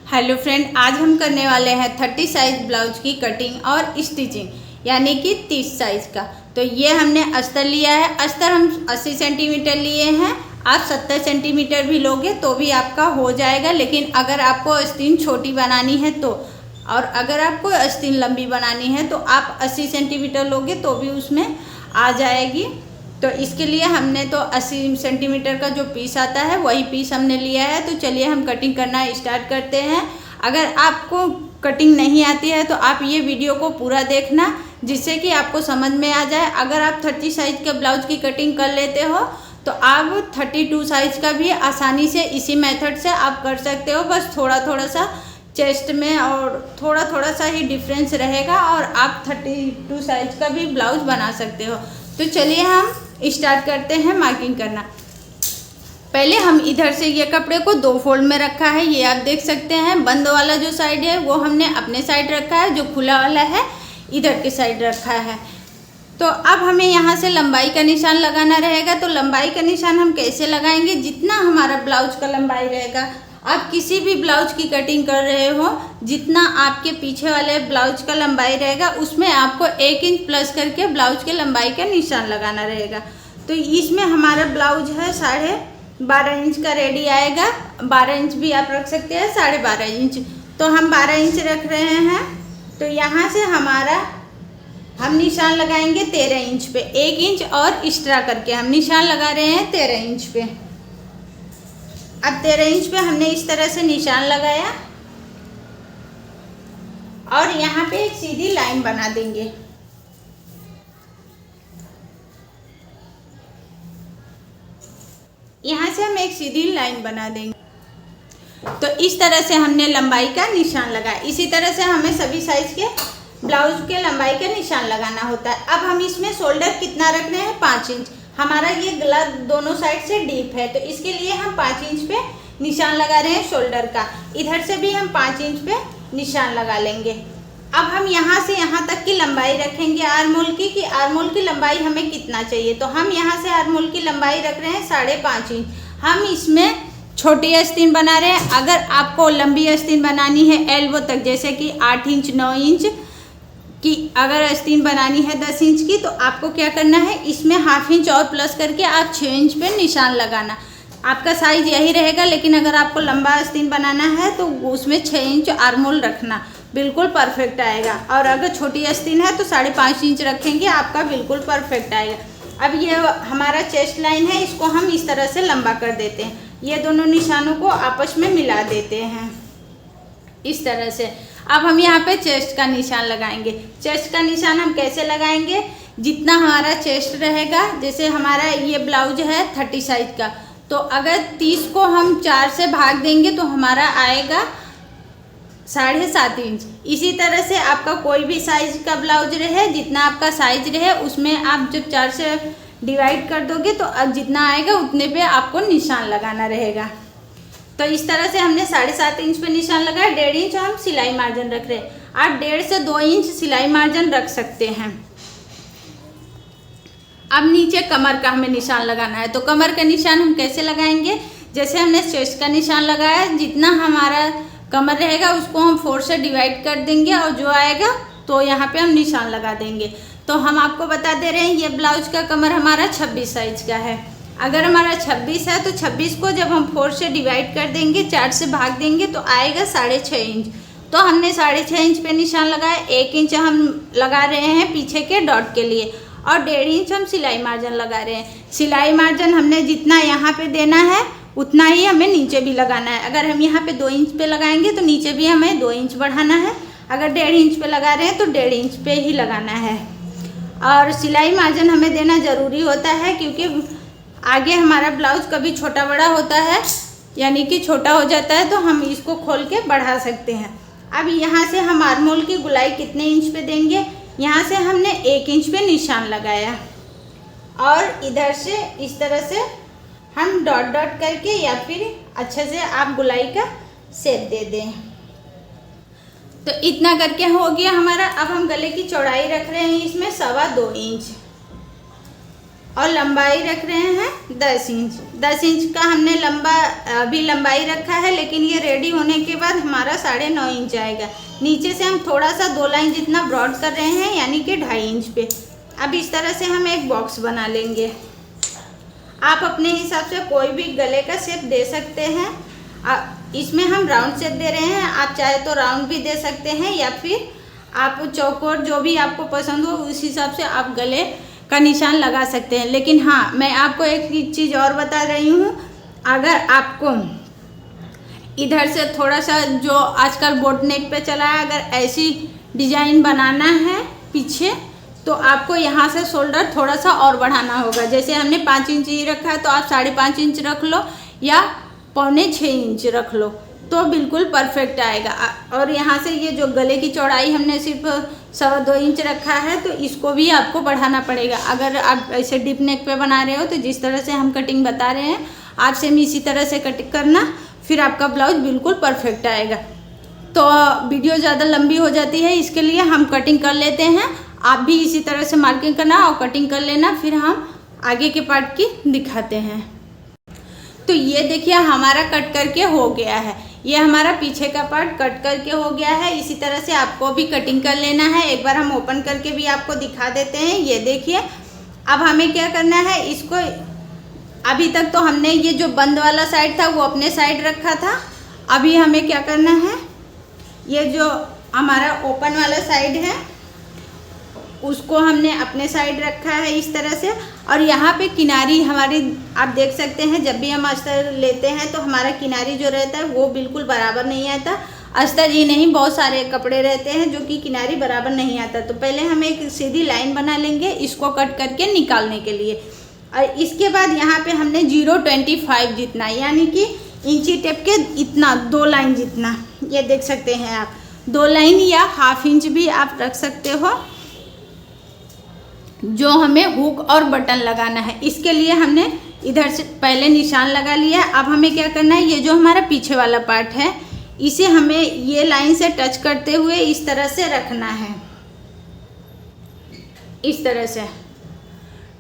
Hello friend, आज हम करने वाले हैं 30 साइज ब्लाउज की कटिंग और स्टिचिंग, यानी कि 30 साइज का। तो ये हमने अस्तर लिया है। अस्तर हम 80 सेंटीमीटर लिए हैं। आप 70 सेंटीमीटर भी लोगे तो भी आपका हो जाएगा, लेकिन अगर आपको आस्तीन छोटी बनानी है तो, और अगर आपको आस्तीन लंबी बनानी है तो आप 80 सेंटीमीटर लोगे तो भी उसमें आ जाएगी। तो इसके लिए हमने तो 80 सेंटीमीटर का जो पीस आता है वही पीस हमने लिया है। तो चलिए हम कटिंग करना स्टार्ट करते हैं। अगर आपको कटिंग नहीं आती है तो आप ये वीडियो को पूरा देखना, जिससे कि आपको समझ में आ जाए। अगर आप 30 साइज के ब्लाउज की कटिंग कर लेते हो तो आप 32 साइज का भी आसानी से इसी मेथड से आप कर सकते हो। बस थोड़ा थोड़ा सा चेस्ट में और थोड़ा थोड़ा सा ही डिफरेंस रहेगा और आप 32 साइज का भी ब्लाउज बना सकते हो। तो चलिए हम स्टार्ट करते हैं मार्किंग करना। पहले हम इधर से ये कपड़े को 2 फोल्ड में रखा है, ये आप देख सकते हैं। बंद वाला जो साइड है वो हमने अपने साइड रखा है, जो खुला वाला है इधर के साइड रखा है। तो अब हमें यहाँ से लंबाई का निशान लगाना रहेगा। तो लंबाई का निशान हम कैसे लगाएंगे? जितना हमारा ब्लाउज का लंबाई रहेगा, आप किसी भी ब्लाउज की कटिंग कर रहे हो, जितना आपके पीछे वाले ब्लाउज का लंबाई रहेगा उसमें आपको 1 इंच प्लस करके ब्लाउज के लंबाई का निशान लगाना रहेगा। तो इसमें हमारा ब्लाउज है 12.5 इंच का रेडी आएगा। 12 इंच भी आप रख सकते हैं, 12.5 इंच। तो हम 12 इंच रख रहे हैं। तो यहाँ से हम निशान लगाएंगे 13 इंच पे। 1 इंच और एक्स्ट्रा करके हम निशान लगा रहे हैं 13 इंच पे। अब 13 इंच पे हमने इस तरह से निशान लगाया और यहाँ पे एक सीधी लाइन बना देंगे। यहाँ से हम एक सीधी लाइन बना देंगे। तो इस तरह से हमने लंबाई का निशान लगाया। इसी तरह से हमें सभी साइज के ब्लाउज के लंबाई का निशान लगाना होता है। अब हम इसमें शोल्डर कितना रखने हैं? 5 इंच। हमारा ये गला दोनों साइड से डीप है, तो इसके लिए हम 5 इंच पे निशान लगा रहे हैं शोल्डर का। इधर से भी हम 5 इंच पे निशान लगा लेंगे। अब हम यहाँ से यहाँ तक की लंबाई रखेंगे आर्म होल की, कि आर्म होल की लंबाई हमें कितना चाहिए। तो हम यहाँ से आर्म होल की लंबाई रख रहे हैं 5.5 इंच। हम इसमें छोटी आस्तीन बना रहे हैं। अगर आपको लंबी आस्तीन बनानी है एल्बो तक, जैसे कि 8 इंच 9 इंच कि अगर आस्तीन बनानी है 10 इंच की, तो आपको क्या करना है, इसमें 1/2 इंच और प्लस करके आप 6 इंच पे निशान लगाना। आपका साइज यही रहेगा, लेकिन अगर आपको लंबा आस्तीन बनाना है तो उसमें 6 इंच आर्म होल रखना, बिल्कुल परफेक्ट आएगा। और अगर छोटी आस्तीन है तो 5.5 इंच रखेंगे, आपका बिल्कुल परफेक्ट आएगा। अब ये हमारा चेस्ट लाइन है, इसको हम इस तरह से लंबा कर देते हैं। ये दोनों निशानों को आपस में मिला देते हैं इस तरह से। अब हम यहाँ पे चेस्ट का निशान लगाएंगे। चेस्ट का निशान हम कैसे लगाएंगे? जितना हमारा चेस्ट रहेगा, जैसे हमारा ये ब्लाउज है 30 साइज का, तो अगर 30 को हम 4 से भाग देंगे तो हमारा आएगा 7.5 इंच। इसी तरह से आपका कोई भी साइज का ब्लाउज रहे, जितना आपका साइज रहे, उसमें आप जब 4 से डिवाइड कर दोगे तो अब जितना आएगा उतने पे आपको निशान लगाना रहेगा। तो इस तरह से हमने 7.5 इंच पे निशान लगाया। 1.5 इंच हम सिलाई मार्जिन रख रहे हैं। आप 1.5 से 2 इंच सिलाई मार्जिन रख सकते हैं। अब नीचे कमर का हमें निशान लगाना है। तो कमर का निशान हम कैसे लगाएंगे? जैसे हमने चेस्ट का निशान लगाया, जितना हमारा कमर रहेगा उसको हम 4 से डिवाइड कर देंगे और जो आएगा तो यहाँ पे हम निशान लगा देंगे। तो हम आपको बता दे रहे हैं, ये ब्लाउज का कमर हमारा 26 साइज का है। अगर हमारा 26 है तो 26 को जब हम 4 से डिवाइड कर देंगे, 4 से भाग देंगे तो आएगा 6.5 इंच। तो हमने 6.5 इंच पे निशान लगाया। 1 इंच हम लगा रहे हैं पीछे के डॉट के लिए और 1.5 इंच हम सिलाई मार्जिन लगा रहे हैं। सिलाई मार्जिन हमने जितना यहाँ पे देना है उतना ही हमें नीचे भी लगाना है। अगर हम यहाँ पे 2 इंच पे लगाएंगे तो नीचे भी हमें 2 इंच बढ़ाना है। अगर 1.5 इंच पे लगा रहे हैं तो 1.5 इंच पे ही लगाना है। और सिलाई मार्जिन हमें देना ज़रूरी होता है, क्योंकि आगे हमारा ब्लाउज कभी छोटा बड़ा होता है, यानी कि छोटा हो जाता है, तो हम इसको खोल के बढ़ा सकते हैं। अब यहाँ से हम आर्म होल की गुलाई कितने इंच पे देंगे? यहाँ से हमने 1 इंच पे निशान लगाया और इधर से इस तरह से हम डॉट डॉट करके, या फिर अच्छे से आप गुलाई का शेप दे दें। तो इतना करके हो गया हमारा। अब हम गले की चौड़ाई रख रहे हैं इसमें 2.25 इंच और लंबाई रख रहे हैं 10 इंच। 10 इंच का हमने अभी लंबाई रखा है, लेकिन ये रेडी होने के बाद हमारा 9.5 इंच आएगा। नीचे से हम थोड़ा सा 2 लाइन जितना ब्रॉड कर रहे हैं, यानी कि 2.5 इंच पे। अब इस तरह से हम एक बॉक्स बना लेंगे। आप अपने हिसाब से कोई भी गले का शेप दे सकते हैं। इसमें हम राउंड शेप दे रहे हैं, आप चाहे तो राउंड भी दे सकते हैं, या फिर आप चौकोर, जो भी आपको पसंद हो उस हिसाब से आप गले का निशान लगा सकते हैं। लेकिन हाँ, मैं आपको एक चीज़ और बता रही हूँ, अगर आपको इधर से थोड़ा सा, जो आजकल बोट नेक पे चला है, अगर ऐसी डिजाइन बनाना है पीछे, तो आपको यहाँ से शोल्डर थोड़ा सा और बढ़ाना होगा। जैसे हमने 5 इंच ही रखा है, तो आप 5.5 इंच रख लो या 5.25 इंच रख लो, तो बिल्कुल परफेक्ट आएगा। और यहाँ से ये जो गले की चौड़ाई हमने सिर्फ 2.25 इंच रखा है, तो इसको भी आपको बढ़ाना पड़ेगा। अगर आप ऐसे डीप नेक पे बना रहे हो, तो जिस तरह से हम कटिंग बता रहे हैं, आप सेम इसी तरह से कटिंग करना, फिर आपका ब्लाउज बिल्कुल परफेक्ट आएगा। तो वीडियो ज़्यादा लंबी हो जाती है, इसके लिए हम कटिंग कर लेते हैं। आप भी इसी तरह से मार्किंग करना और कटिंग कर लेना, फिर हम आगे के पार्ट की दिखाते हैं। तो ये देखिए हमारा कट करके हो गया है। ये हमारा पीछे का पार्ट कट करके हो गया है। इसी तरह से आपको भी कटिंग कर लेना है। एक बार हम ओपन करके भी आपको दिखा देते हैं। ये देखिए, अब हमें क्या करना है, इसको अभी तक तो हमने ये जो बंद वाला साइड था वो अपने साइड रखा था। अभी हमें क्या करना है, ये जो हमारा ओपन वाला साइड है उसको हमने अपने साइड रखा है इस तरह से। और यहाँ पे किनारी हमारी आप देख सकते हैं, जब भी हम अस्तर लेते हैं तो हमारा किनारी जो रहता है वो बिल्कुल बराबर नहीं आता। अस्तर ही नहीं, बहुत सारे कपड़े रहते हैं जो कि किनारी बराबर नहीं आता। तो पहले हम एक सीधी लाइन बना लेंगे इसको कट करके निकालने के लिए। और इसके बाद यहाँ पे हमने 0.25 जितना, यानी कि इंची टेप के इतना 2 लाइन जितना, ये देख सकते हैं आप, 2 लाइन या 1/2 इंच भी आप रख सकते हो, जो हमें हुक और बटन लगाना है। इसके लिए हमने इधर से पहले निशान लगा लिया। अब हमें क्या करना है, ये जो हमारा पीछे वाला पार्ट है, इसे हमें ये लाइन से टच करते हुए इस तरह से रखना है। इस तरह से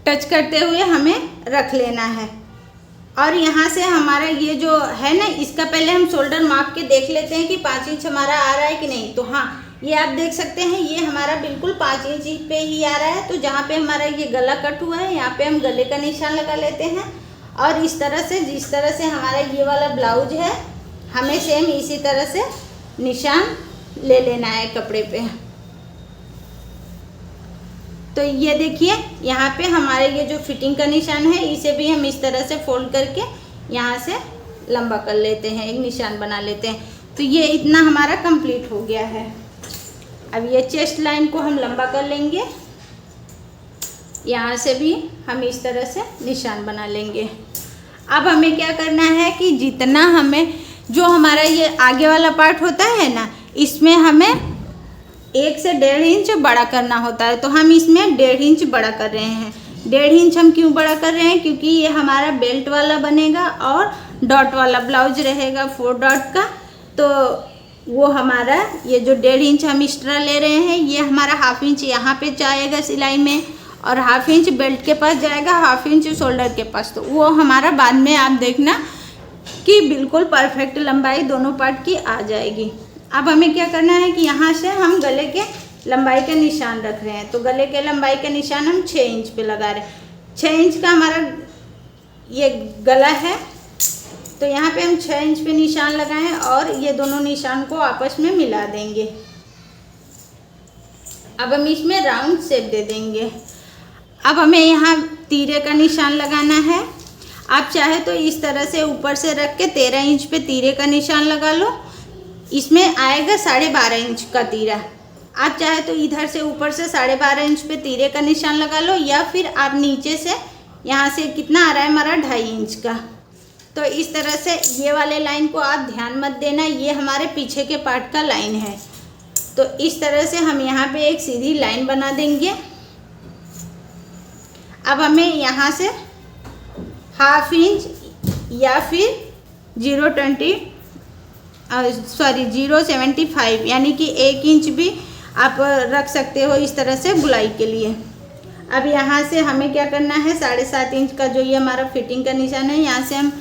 टच करते हुए हमें रख लेना है। और यहाँ से हमारा ये जो है ना, इसका पहले हम शोल्डर माप के देख लेते हैं कि 5 इंच हमारा आ रहा है कि नहीं। तो हाँ, ये आप देख सकते हैं, ये हमारा बिल्कुल 5 इंच पे ही आ रहा है। तो जहाँ पे हमारा ये गला कट हुआ है, यहाँ पे हम गले का निशान लगा लेते हैं। और इस तरह से, जिस तरह से हमारा ये वाला ब्लाउज है, हमें सेम इसी तरह से निशान ले लेना है कपड़े पे। तो ये देखिए, यहाँ पे हमारे ये जो फिटिंग का निशान है, इसे भी हम इस तरह से फोल्ड करके यहाँ से लंबा कर लेते हैं, एक निशान बना लेते हैं। तो ये इतना हमारा कंप्लीट हो गया है। अब ये चेस्ट लाइन को हम लंबा कर लेंगे, यहाँ से भी हम इस तरह से निशान बना लेंगे। अब हमें क्या करना है कि जितना हमें, जो हमारा ये आगे वाला पार्ट होता है ना, इसमें हमें 1 से 1.5 इंच बड़ा करना होता है। तो हम इसमें 1.5 इंच बड़ा कर रहे हैं। 1.5 इंच हम क्यों बड़ा कर रहे हैं, क्योंकि ये हमारा बेल्ट वाला बनेगा और डॉट वाला ब्लाउज रहेगा 4 डॉट का। तो वो हमारा ये जो 1.5 इंच हम एक्स्ट्रा ले रहे हैं, ये हमारा 1/2 इंच यहाँ पे जाएगा सिलाई में, और 1/2 इंच बेल्ट के पास जाएगा, 1/2 इंच शोल्डर के पास। तो वो हमारा बाद में आप देखना कि बिल्कुल परफेक्ट लंबाई दोनों पार्ट की आ जाएगी। अब हमें क्या करना है कि यहाँ से हम गले के लंबाई का निशान रख रहे हैं। तो गले के लंबाई का निशान हम 6 इंच पे लगा रहे हैं। 6 इंच का हमारा ये गला है, तो यहाँ पे हम 6 इंच पे निशान लगाएं और ये दोनों निशान को आपस में मिला देंगे। अब हम इसमें राउंड शेप दे देंगे। अब हमें यहाँ तीरे का निशान लगाना है। आप चाहे तो इस तरह से ऊपर से रख के 13 इंच पे तीरे का निशान लगा लो, इसमें आएगा 12.5 इंच का तीरा। आप चाहे तो इधर से ऊपर से 12.5 इंच पे तीरे का निशान लगा लो, या फिर आप नीचे से यहाँ से कितना आ रहा है हमारा 2.5 इंच का। तो इस तरह से ये वाले लाइन को आप ध्यान मत देना, ये हमारे पीछे के पार्ट का लाइन है। तो इस तरह से हम यहाँ पे एक सीधी लाइन बना देंगे। अब हमें यहाँ से 1/2 इंच या फिर 0.75 यानी कि 1 इंच भी आप रख सकते हो इस तरह से बुलाई के लिए। अब यहाँ से हमें क्या करना है, 7.5 इंच का जो ये हमारा फिटिंग का निशान है, यहाँ से हम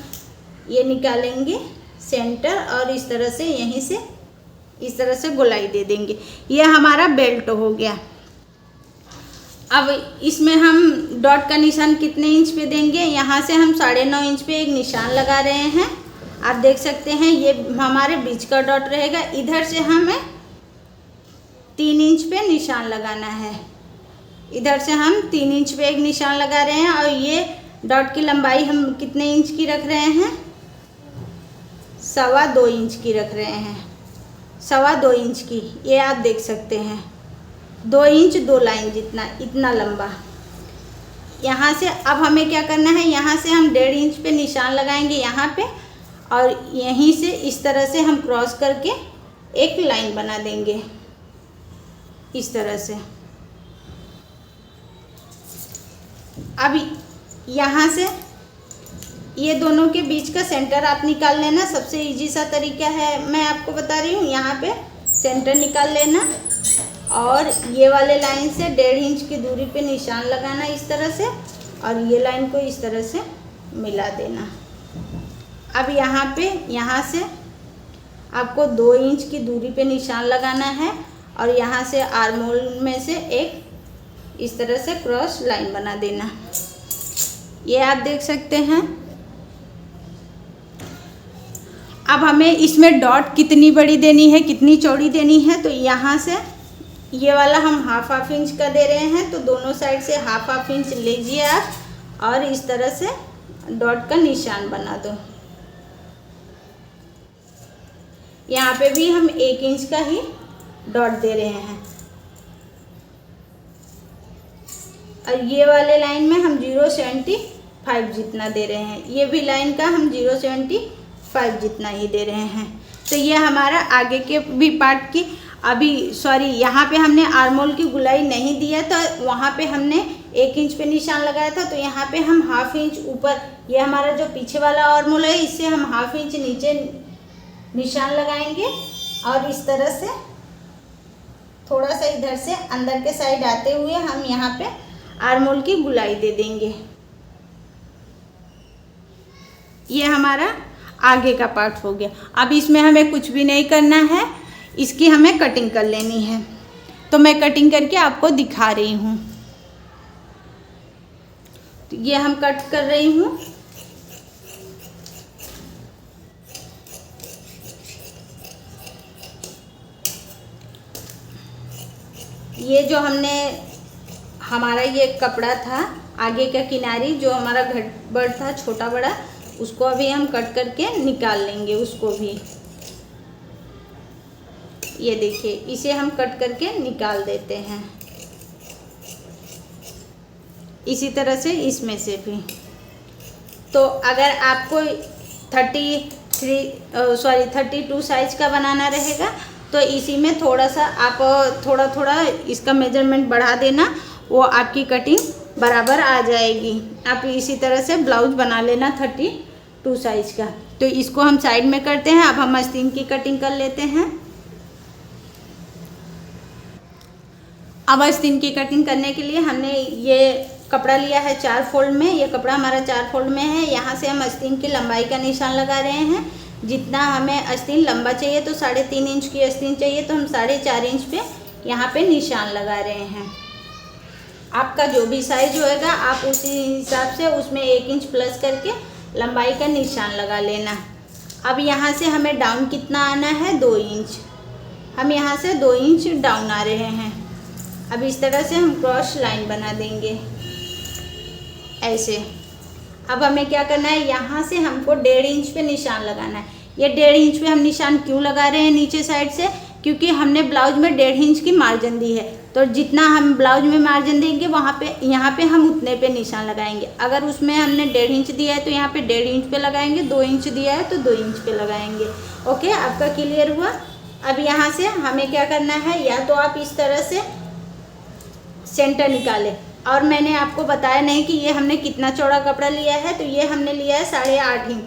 ये निकालेंगे सेंटर और इस तरह से यहीं से इस तरह से गोलाई दे देंगे। ये हमारा बेल्ट हो गया। अब इसमें हम डॉट का निशान कितने इंच पे देंगे, यहाँ से हम 9.5 इंच पे एक निशान लगा रहे हैं। आप देख सकते हैं ये हमारे बीच का डॉट रहेगा। इधर से हमें 3 इंच पे निशान लगाना है। इधर से हम 3 इंच पे एक निशान लगा रहे हैं और ये डॉट की लंबाई हम कितने इंच की रख रहे हैं, 2.25 इंच की रख रहे हैं, 2.25 इंच की। ये आप देख सकते हैं 2 इंच 2 लाइन जितना, इतना लंबा। यहाँ से अब हमें क्या करना है, यहाँ से हम 1.5 इंच पे निशान लगाएंगे यहाँ पे और यहीं से इस तरह से हम क्रॉस करके एक लाइन बना देंगे इस तरह से। अब यहाँ से ये दोनों के बीच का सेंटर आप निकाल लेना। सबसे इजी सा तरीका है, मैं आपको बता रही हूँ। यहाँ पे सेंटर निकाल लेना और ये वाले लाइन से 1.5 इंच की दूरी पे निशान लगाना इस तरह से और ये लाइन को इस तरह से मिला देना। अब यहाँ पे यहाँ से आपको 2 इंच की दूरी पे निशान लगाना है और यहाँ से आर्म होल में से एक इस तरह से क्रॉस लाइन बना देना। ये आप देख सकते हैं। अब हमें इसमें डॉट कितनी बड़ी देनी है, कितनी चौड़ी देनी है, तो यहाँ से ये वाला हम 1/2 इंच का दे रहे हैं, तो दोनों साइड से 1/2 इंच लीजिए आप और इस तरह से डॉट का निशान बना दो। यहाँ पे भी हम 1 इंच का ही डॉट दे रहे हैं और ये वाले लाइन में हम 0.75 जितना दे रहे हैं। ये भी लाइन का हम 0.75 जितना ही दे रहे हैं। तो ये हमारा आगे के भी पार्ट की यहाँ पे हमने आर्म होल की गुलाई नहीं दिया था, वहाँ पे हमने 1 इंच पे निशान लगाया था, तो यहाँ पे हम 1/2 इंच ऊपर, ये हमारा जो पीछे वाला आर्म होल है, इससे हम 1/2 इंच नीचे निशान लगाएंगे और इस तरह से थोड़ा सा इधर से अंदर के साइड आते हुए हम यहाँ पे आर्म होल की गुलाई दे देंगे। ये हमारा आगे का पार्ट हो गया। अब इसमें हमें कुछ भी नहीं करना है, इसकी हमें कटिंग कर लेनी है। तो मैं कटिंग करके आपको दिखा रही हूँ। तो ये हम कट कर रही हूँ। ये जो हमारा ये कपड़ा था, आगे का किनारी जो हमारा गड़बड़ था छोटा बड़ा, उसको अभी हम कट करके निकाल लेंगे उसको भी। ये देखिए, इसे हम कट करके निकाल देते हैं इसी तरह से, इसमें से भी। तो अगर आपको 32 साइज का बनाना रहेगा तो इसी में थोड़ा सा आप थोड़ा इसका मेजरमेंट बढ़ा देना, वो आपकी कटिंग बराबर आ जाएगी। आप इसी तरह से ब्लाउज बना लेना 32 साइज का। तो इसको हम साइड में करते हैं। अब हम आस्तीन की कटिंग कर लेते हैं। अब आस्तीन की कटिंग करने के लिए हमने ये कपड़ा लिया है 4 फोल्ड में। ये कपड़ा हमारा 4 फोल्ड में है। यहाँ से हम आस्तीन की लंबाई का निशान लगा रहे हैं। जितना हमें आस्तीन लंबा चाहिए, तो 3.5 इंच की आस्तीन चाहिए, तो हम 4.5 इंच पे यहाँ पे निशान लगा रहे हैं। आपका जो भी साइज होएगा आप उसी हिसाब से उसमें 1 इंच प्लस करके लंबाई का निशान लगा लेना। अब यहाँ से हमें डाउन कितना आना है, 2 इंच। हम यहाँ से 2 इंच डाउन आ रहे हैं। अब इस तरह से हम क्रॉस लाइन बना देंगे ऐसे। अब हमें क्या करना है, यहाँ से हमको 1.5 इंच पे निशान लगाना है। ये 1.5 इंच पे हम निशान क्यों लगा रहे हैं नीचे साइड से, क्योंकि हमने ब्लाउज में 1.5 इंच की मार्जिन दी है। तो जितना हम ब्लाउज में मार्जिन देंगे वहाँ पे यहाँ पे हम उतने पे निशान लगाएंगे। अगर उसमें हमने 1.5 इंच दिया है तो यहाँ पे 1.5 इंच पे लगाएंगे, 2 इंच दिया है तो 2 इंच पे लगाएंगे। ओके, आपका क्लियर हुआ। अब यहाँ से हमें क्या करना है, या तो आप इस तरह से सेंटर निकालें, और मैंने आपको बताया नहीं कि ये हमने कितना चौड़ा कपड़ा लिया है, तो ये हमने लिया है 8.5 इंच।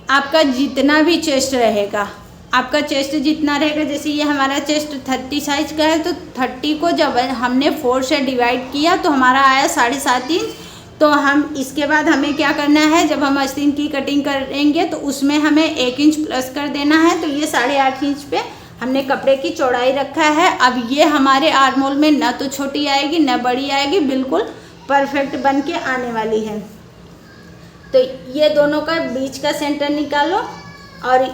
आपका जितना भी चेस्ट रहेगा आपका चेस्ट जितना रहेगा, जैसे ये हमारा चेस्ट 30 साइज का है, तो 30 को जब हमने 4 से डिवाइड किया तो हमारा आया 7.5 इंच। तो हम इसके बाद हमें क्या करना है, जब हम आस्तीन की कटिंग करेंगे तो उसमें हमें 1 इंच प्लस कर देना है। तो ये 8.5 इंच पे हमने कपड़े की चौड़ाई रखा है। अब ये हमारे आर्म होल में ना तो छोटी आएगी ना बड़ी आएगी, बिल्कुल परफेक्ट बन के आने वाली है। तो ये दोनों का बीच का सेंटर निकालो और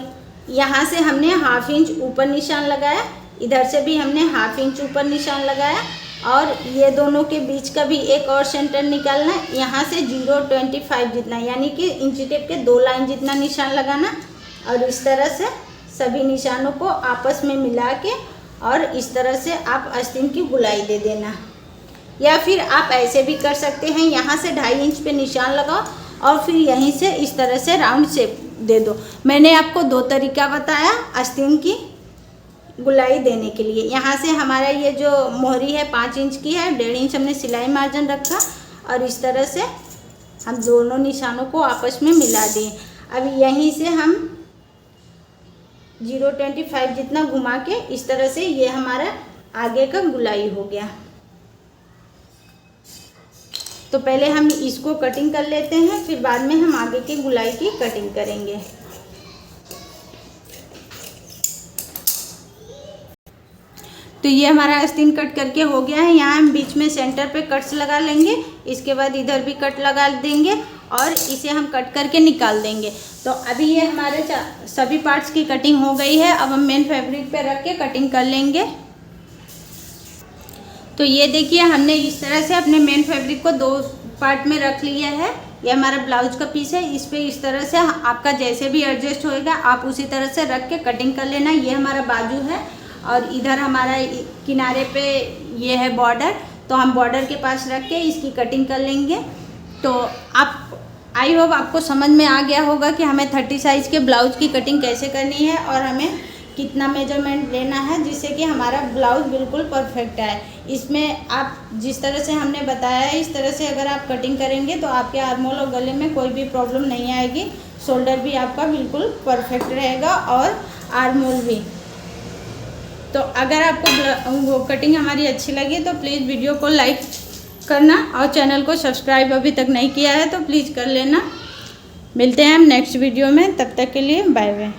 यहाँ से हमने 1/2 इंच ऊपर निशान लगाया, इधर से भी हमने 1/2 इंच ऊपर निशान लगाया और ये दोनों के बीच का भी एक और सेंटर निकालना है। यहाँ से 0.25 जितना, यानी कि इंची टेप के 2 लाइन जितना निशान लगाना और इस तरह से सभी निशानों को आपस में मिला के और इस तरह से आप आस्तीन की गुलाई दे देना। या फिर आप ऐसे भी कर सकते हैं, यहाँ से 2.5 इंच पे निशान लगाओ और फिर यहीं से इस तरह से राउंड शेप दे दो। मैंने आपको 2 तरीका बताया आस्तीन की गुलाई देने के लिए। यहाँ से हमारा ये जो मोहरी है 5 इंच की है, 1.5 इंच हमने सिलाई मार्जिन रखा और इस तरह से हम दोनों निशानों को आपस में मिला दिए। अब यहीं से हम 0.25 जितना घुमा के इस तरह से ये हमारा आगे का गुलाई हो गया। तो पहले हम इसको कटिंग कर लेते हैं, फिर बाद में हम आगे की गुलाई की कटिंग करेंगे। तो ये हमारा आस्तीन कट करके हो गया है। यहाँ हम बीच में सेंटर पे कट्स लगा लेंगे, इसके बाद इधर भी कट लगा देंगे और इसे हम कट करके निकाल देंगे। तो अभी ये हमारे सभी पार्ट्स की कटिंग हो गई है। अब हम मेन फैब्रिक पे रख के कटिंग कर लेंगे। तो ये देखिए हमने इस तरह से अपने मेन फैब्रिक को 2 पार्ट में रख लिया है। ये हमारा ब्लाउज का पीस है, इस पे इस तरह से आपका जैसे भी एडजस्ट होएगा आप उसी तरह से रख के कटिंग कर लेना। ये हमारा बाजू है और इधर हमारा किनारे पे ये है बॉर्डर, तो हम बॉर्डर के पास रख के इसकी कटिंग कर लेंगे। तो आप आई होप आपको समझ में आ गया होगा कि हमें 30 साइज़ के ब्लाउज की कटिंग कैसे करनी है और हमें कितना मेजरमेंट लेना है जिससे कि हमारा ब्लाउज बिल्कुल परफेक्ट आए। इसमें आप जिस तरह से हमने बताया है इस तरह से अगर आप कटिंग करेंगे तो आपके आर्म होल और गले में कोई भी प्रॉब्लम नहीं आएगी। शोल्डर भी आपका बिल्कुल परफेक्ट रहेगा और आर्म होल भी। तो अगर आपको कटिंग हमारी अच्छी लगी तो प्लीज़ वीडियो को लाइक करना और चैनल को सब्सक्राइब अभी तक नहीं किया है तो प्लीज़ कर लेना। मिलते हैं हम नेक्स्ट वीडियो में, तब तक के लिए बाय बाय।